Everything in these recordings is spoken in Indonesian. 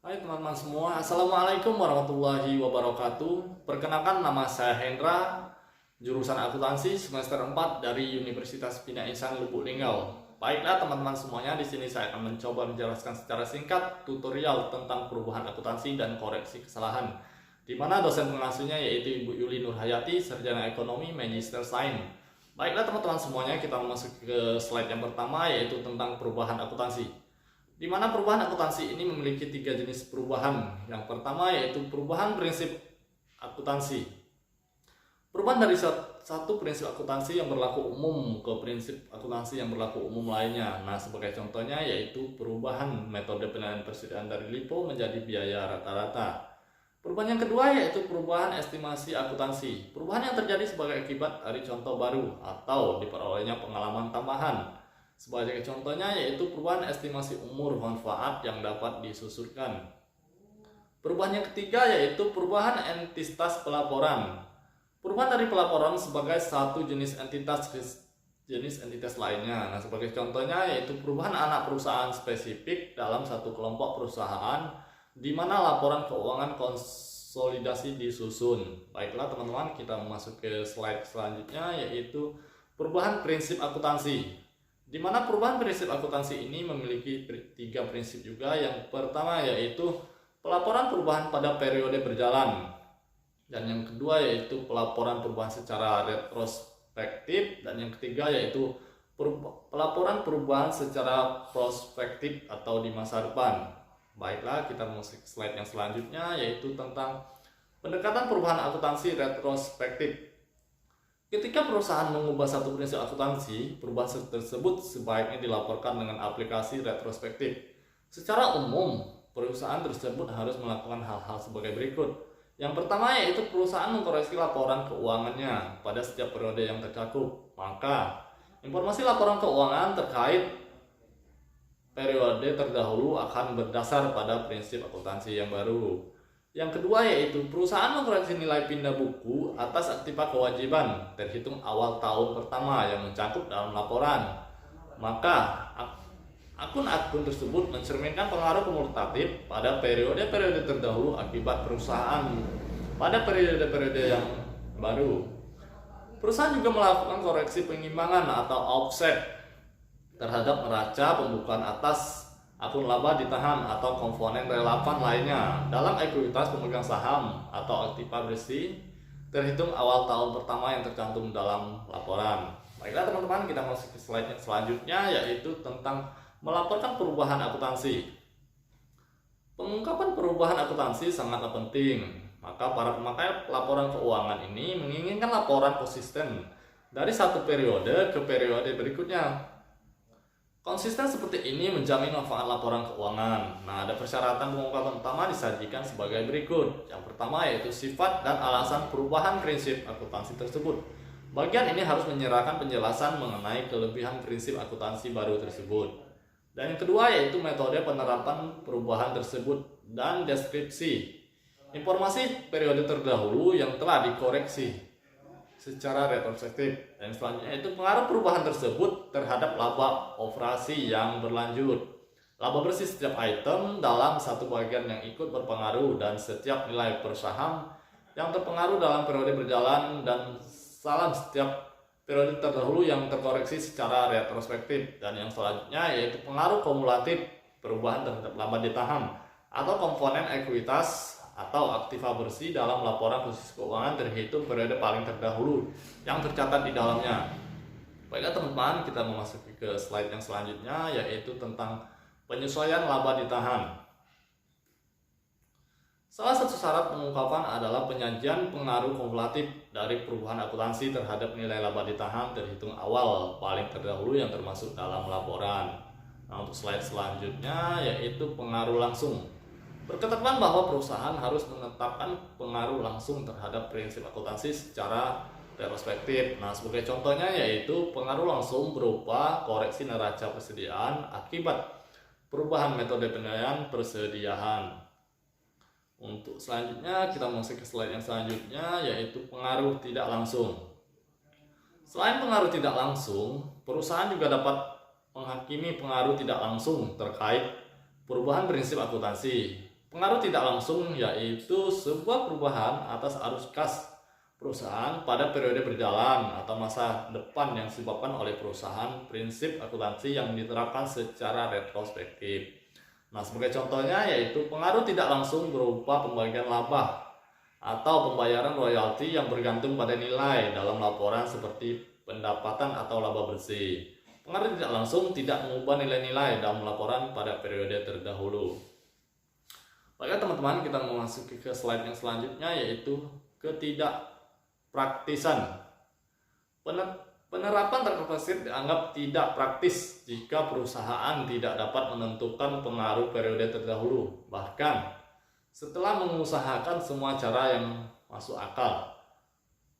Hai teman-teman semua, Assalamualaikum warahmatullahi wabarakatuh. Perkenalkan, nama saya Hendra, jurusan akuntansi semester 4 dari Universitas Bina Insan Lubuk Linggau. Baiklah teman-teman semuanya, di sini saya akan mencoba menjelaskan secara singkat tutorial tentang perubahan akuntansi dan koreksi kesalahan, di mana dosen pengasuhnya yaitu Ibu Yuli Nurhayati, sarjana ekonomi, magister sains. Baiklah teman-teman semuanya, kita masuk ke slide yang pertama, yaitu tentang perubahan akuntansi. Di mana perubahan akuntansi ini memiliki 3 jenis perubahan. Yang pertama yaitu perubahan prinsip akuntansi. Perubahan dari satu prinsip akuntansi yang berlaku umum ke prinsip akuntansi yang berlaku umum lainnya. Nah, sebagai contohnya yaitu perubahan metode penilaian persediaan dari LIPO menjadi biaya rata-rata. Perubahan yang kedua yaitu perubahan estimasi akuntansi. Perubahan yang terjadi sebagai akibat dari contoh baru atau diperolehnya pengalaman tambahan. Sebagai contohnya yaitu perubahan estimasi umur manfaat yang dapat disusurkan. Perubahan yang ketiga yaitu perubahan entitas pelaporan. Perubahan dari pelaporan sebagai satu jenis entitas lainnya. Nah, sebagai contohnya yaitu perubahan anak perusahaan spesifik dalam satu kelompok perusahaan di mana laporan keuangan konsolidasi disusun. Baiklah teman-teman, kita masuk ke slide selanjutnya yaitu perubahan prinsip akuntansi. Di mana perubahan prinsip akuntansi ini memiliki 3 prinsip juga. Yang pertama yaitu pelaporan perubahan pada periode berjalan, dan yang kedua yaitu pelaporan perubahan secara retrospektif, dan yang ketiga yaitu pelaporan perubahan secara prospektif atau di masa depan. Baiklah, kita masuk ke slide yang selanjutnya yaitu tentang pendekatan perubahan akuntansi retrospektif. Ketika perusahaan mengubah satu prinsip akuntansi, perubahan tersebut sebaiknya dilaporkan dengan aplikasi retrospektif. Secara umum, perusahaan tersebut harus melakukan hal-hal sebagai berikut. Yang pertama yaitu perusahaan mengkoreksi laporan keuangannya pada setiap periode yang tercakup. Maka, informasi laporan keuangan terkait periode terdahulu akan berdasar pada prinsip akuntansi yang baru. Yang kedua yaitu perusahaan mengkoreksi nilai pindah buku atas aktiva kewajiban terhitung awal tahun pertama yang mencakup dalam laporan. Maka akun-akun tersebut mencerminkan pengaruh kumulatif pada periode-periode terdahulu akibat perusahaan pada periode-periode yang baru. Perusahaan juga melakukan koreksi penyimpangan atau offset terhadap neraca pembukuan atas akun laba ditahan atau komponen relevan lainnya dalam ekuitas pemegang saham atau aktiva bersih terhitung awal tahun pertama yang tercantum dalam laporan. Baiklah teman-teman, kita masuk ke slide yang selanjutnya yaitu tentang melaporkan perubahan akuntansi. Pengungkapan perubahan akuntansi sangatlah penting. Maka para pemakai laporan keuangan ini menginginkan laporan konsisten dari satu periode ke periode berikutnya. Konsisten seperti ini menjamin manfaat laporan keuangan. Nah, ada persyaratan pengungkapan utama disajikan sebagai berikut. Yang pertama yaitu sifat dan alasan perubahan prinsip akuntansi tersebut. Bagian ini harus menyerahkan penjelasan mengenai kelebihan prinsip akuntansi baru tersebut. Dan yang kedua yaitu metode penerapan perubahan tersebut dan deskripsi informasi periode terdahulu yang telah dikoreksi secara retrospektif. Dan selanjutnya itu pengaruh perubahan tersebut terhadap laba operasi yang berlanjut. Laba bersih setiap item dalam satu bagian yang ikut berpengaruh dan setiap nilai per saham yang terpengaruh dalam periode berjalan dan salam setiap periode terdahulu yang terkoreksi secara retrospektif. Dan yang selanjutnya yaitu pengaruh kumulatif perubahan terhadap laba ditahan atau komponen ekuitas atau aktiva bersih dalam laporan khusus keuangan terhitung periode paling terdahulu yang tercatat di dalamnya. Baiklah teman-teman, kita memasuki ke slide yang selanjutnya yaitu tentang penyesuaian laba ditahan. Salah satu syarat pengungkapan adalah penyajian pengaruh kumulatif dari perubahan akuntansi terhadap nilai laba ditahan terhitung awal paling terdahulu yang termasuk dalam laporan. Nah, untuk slide selanjutnya yaitu pengaruh langsung. Berketentuan bahwa perusahaan harus menetapkan pengaruh langsung terhadap prinsip akuntansi secara retrospektif. Nah, sebagai contohnya yaitu pengaruh langsung berupa koreksi neraca persediaan akibat perubahan metode penilaian persediaan. Untuk selanjutnya kita masuk ke slide yang selanjutnya yaitu pengaruh tidak langsung. Selain pengaruh tidak langsung, perusahaan juga dapat menghakimi pengaruh tidak langsung terkait perubahan prinsip akuntansi. Pengaruh tidak langsung yaitu sebuah perubahan atas arus kas perusahaan pada periode berjalan atau masa depan yang disebabkan oleh perusahaan, prinsip akuntansi yang diterapkan secara retrospektif. Nah, sebagai contohnya yaitu pengaruh tidak langsung berupa pembagian laba atau pembayaran royalti yang bergantung pada nilai dalam laporan seperti pendapatan atau laba bersih. Pengaruh tidak langsung tidak mengubah nilai-nilai dalam laporan pada periode terdahulu. Baiklah teman-teman, kita memasuki ke slide yang selanjutnya yaitu ketidakpraktisan. Penerapan retrospektif dianggap tidak praktis jika perusahaan tidak dapat menentukan pengaruh periode terdahulu. Bahkan setelah mengusahakan semua cara yang masuk akal,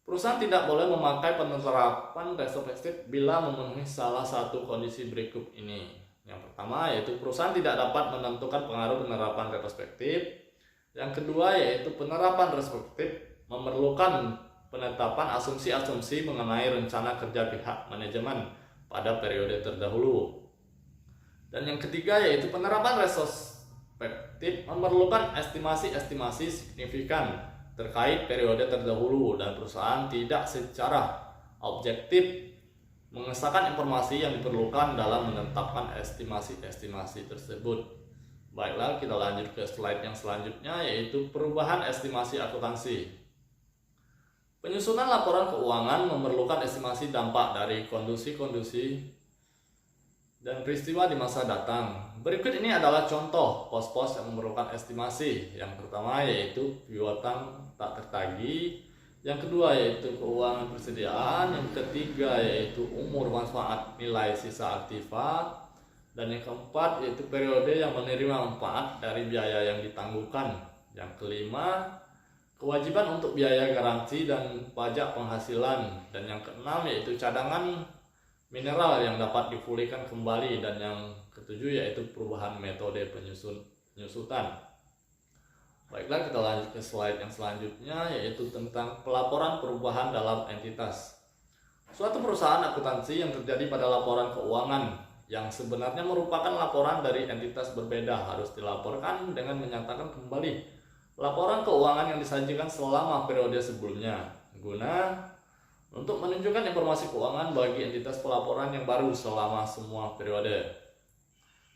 perusahaan tidak boleh memakai penerapan retrospektif bila memenuhi salah satu kondisi berikut ini. Yang pertama yaitu perusahaan tidak dapat menentukan pengaruh penerapan retrospektif. Yang kedua yaitu penerapan retrospektif memerlukan penetapan asumsi-asumsi mengenai rencana kerja pihak manajemen pada periode terdahulu. Dan yang ketiga yaitu penerapan retrospektif memerlukan estimasi-estimasi signifikan terkait periode terdahulu dan perusahaan tidak secara objektif mengesahkan informasi yang diperlukan dalam menetapkan estimasi-estimasi tersebut. Baiklah, kita lanjut ke slide yang selanjutnya yaitu perubahan estimasi akuntansi. Penyusunan laporan keuangan memerlukan estimasi dampak dari kondisi-kondisi dan peristiwa di masa datang. Berikut ini adalah contoh pos-pos yang memerlukan estimasi. Yang pertama yaitu piutang tak tertagih, yang kedua yaitu keuangan persediaan, yang ketiga yaitu umur manfaat nilai sisa aktiva, dan yang keempat yaitu periode yang menerima manfaat dari biaya yang ditanggungkan. Yang kelima, kewajiban untuk biaya garansi dan pajak penghasilan, dan yang keenam yaitu cadangan mineral yang dapat dipulihkan kembali, dan yang ketujuh yaitu perubahan metode penyusutan. Baiklah, kita lanjut ke slide yang selanjutnya yaitu tentang pelaporan perubahan dalam entitas. Suatu perusahaan akuntansi yang terjadi pada laporan keuangan yang sebenarnya merupakan laporan dari entitas berbeda harus dilaporkan dengan menyatakan kembali laporan keuangan yang disajikan selama periode sebelumnya guna untuk menunjukkan informasi keuangan bagi entitas pelaporan yang baru selama semua periode.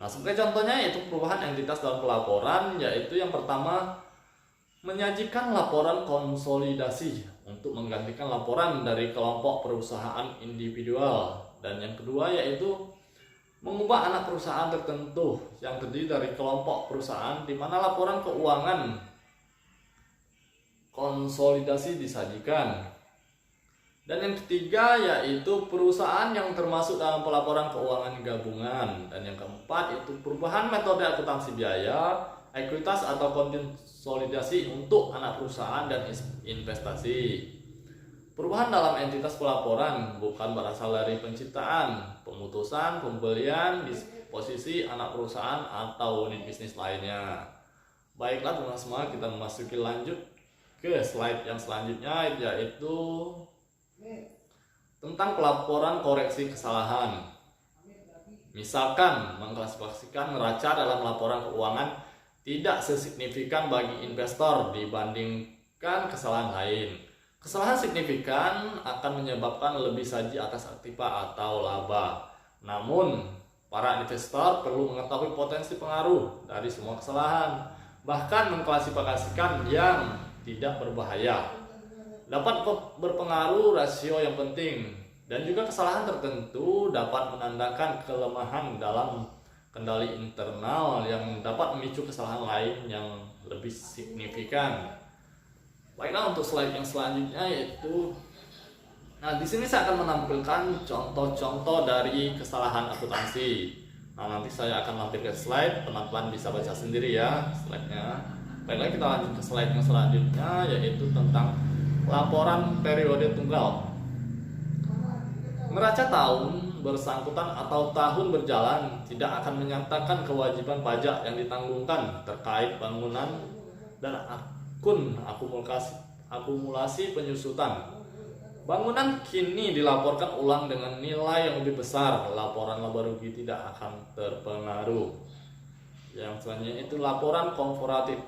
Nah, sebagai contohnya yaitu perubahan entitas dalam pelaporan yaitu yang pertama menyajikan laporan konsolidasi untuk menggantikan laporan dari kelompok perusahaan individual, dan yang kedua yaitu mengubah anak perusahaan tertentu yang terdiri dari kelompok perusahaan di mana laporan keuangan konsolidasi disajikan, dan yang ketiga yaitu perusahaan yang termasuk dalam pelaporan keuangan gabungan, dan yang keempat yaitu perubahan metode akuntansi biaya, ekuitas atau konsolidasi untuk anak perusahaan dan investasi. Perubahan dalam entitas pelaporan bukan berasal dari penciptaan, pemutusan, pembelian, disposisi anak perusahaan atau unit bisnis lainnya. Baiklah teman-teman semua, kita memasuki lanjut ke slide yang selanjutnya yaitu tentang pelaporan koreksi kesalahan. Misalkan mengklasifikasikan neraca dalam laporan keuangan tidak sesignifikan bagi investor dibandingkan kesalahan lain. Kesalahan signifikan akan menyebabkan lebih saji atas aktiva atau laba. Namun, para investor perlu mengetahui potensi pengaruh dari semua kesalahan, bahkan mengklasifikasikan yang tidak berbahaya. Dapat berpengaruh rasio yang penting, dan juga kesalahan tertentu dapat menandakan kelemahan dalam kendali internal yang dapat memicu kesalahan lain yang lebih signifikan. Baiklah, untuk slide yang selanjutnya yaitu di sini saya akan menampilkan contoh-contoh dari kesalahan akuntansi. Nanti saya akan lampir ke slide, teman-teman bisa baca sendiri ya slide-nya. Baiklah, kita lanjut ke slide yang selanjutnya yaitu tentang laporan periode tunggal. Neraca tahun bersangkutan atau tahun berjalan tidak akan menyatakan kewajiban pajak yang ditanggungkan terkait bangunan dan akun akumulasi penyusutan. Bangunan kini dilaporkan ulang dengan nilai yang lebih besar, laporan laba rugi tidak akan terpengaruh. Yang selanjutnya itu laporan komparatif.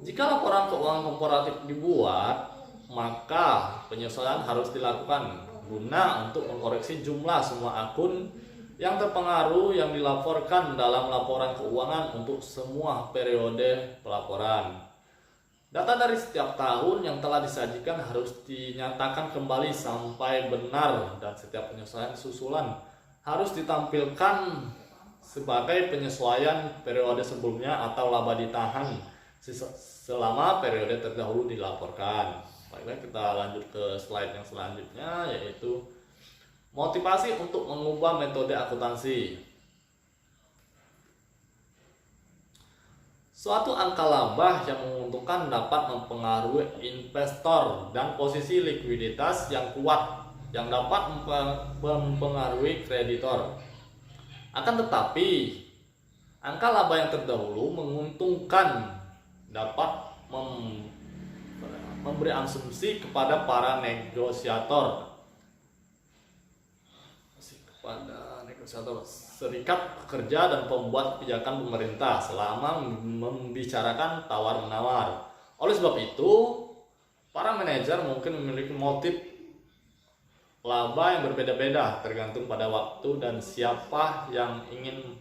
Jika laporan keuangan korporatif dibuat, maka penyesuaian harus dilakukan guna untuk mengkoreksi jumlah semua akun yang terpengaruh yang dilaporkan dalam laporan keuangan untuk semua periode pelaporan. Data dari setiap tahun yang telah disajikan harus dinyatakan kembali sampai benar, dan setiap penyesuaian susulan harus ditampilkan sebagai penyesuaian periode sebelumnya atau laba ditahan selama periode terdahulu dilaporkan. Baiklah, kita lanjut ke slide yang selanjutnya, yaitu motivasi untuk mengubah metode akuntansi. Suatu angka laba yang menguntungkan dapat mempengaruhi investor dan posisi likuiditas yang kuat yang dapat mempengaruhi kreditor. Akan tetapi, angka laba yang terdahulu menguntungkan dapat memberi asumsi kepada para negosiator, serikat pekerja dan pembuat kebijakan pemerintah selama membicarakan tawar-menawar. Oleh sebab itu, para manajer mungkin memiliki motif laba yang berbeda-beda tergantung pada waktu dan siapa yang ingin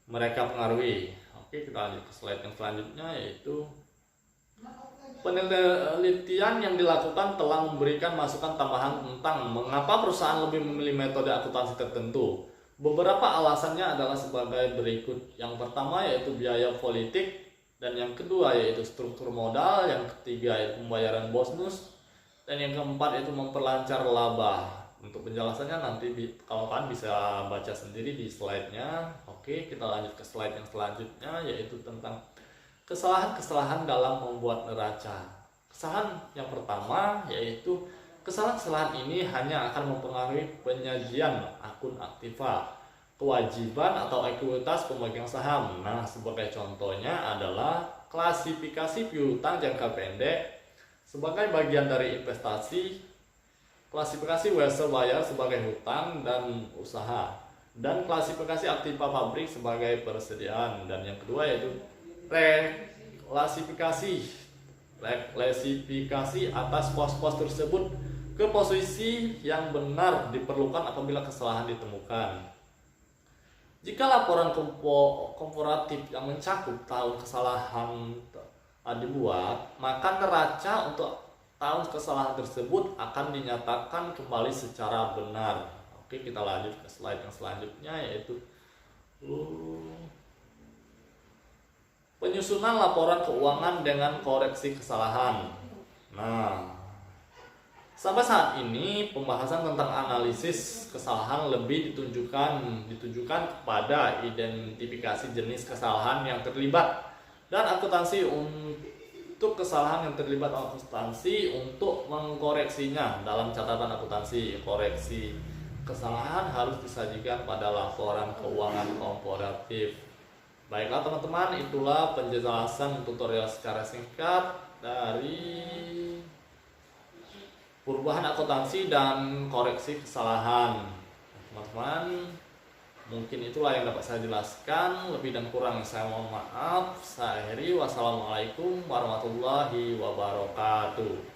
mereka pengaruhi. Oke, kita lanjut ke slide yang selanjutnya, yaitu penelitian yang dilakukan telah memberikan masukan tambahan tentang mengapa perusahaan lebih memilih metode akuntansi tertentu. Beberapa alasannya adalah sebagai berikut. Yang pertama yaitu biaya politik, dan yang kedua yaitu struktur modal, yang ketiga yaitu pembayaran bonus, dan yang keempat yaitu memperlancar laba. Untuk penjelasannya nanti kalau kalian bisa baca sendiri di slide-nya. Oke, kita lanjut ke slide yang selanjutnya, yaitu tentang kesalahan-kesalahan dalam membuat neraca. Kesalahan yang pertama yaitu kesalahan-kesalahan ini hanya akan mempengaruhi penyajian akun aktiva, kewajiban atau ekuitas pemegang saham. Nah, sebagai contohnya adalah klasifikasi piutang jangka pendek sebagai bagian dari investasi, klasifikasi wesel bayar sebagai hutang dan usaha, dan klasifikasi aktiva pabrik sebagai persediaan. Dan yang kedua yaitu klasifikasi atas pos-pos tersebut ke posisi yang benar diperlukan apabila kesalahan ditemukan. Jika laporan korporatif yang mencakup tahun kesalahan dibuat, maka neraca untuk tahun kesalahan tersebut akan dinyatakan kembali secara benar. Oke, kita lanjut ke slide yang selanjutnya, yaitu penyusunan laporan keuangan dengan koreksi kesalahan. Nah, sampai saat ini pembahasan tentang analisis kesalahan lebih ditujukan kepada identifikasi jenis kesalahan yang terlibat dan akuntansi untuk kesalahan yang terlibat akuntansi untuk mengkoreksinya dalam catatan akuntansi. Koreksi kesalahan harus disajikan pada laporan keuangan korporatif. Baiklah teman-teman, itulah penjelasan tutorial secara singkat dari perubahan akuntansi dan koreksi kesalahan. Teman-teman, mungkin itulah yang dapat saya jelaskan. Lebih dan kurang saya mohon maaf. Saya akhiri. Wassalamualaikum warahmatullahi wabarakatuh.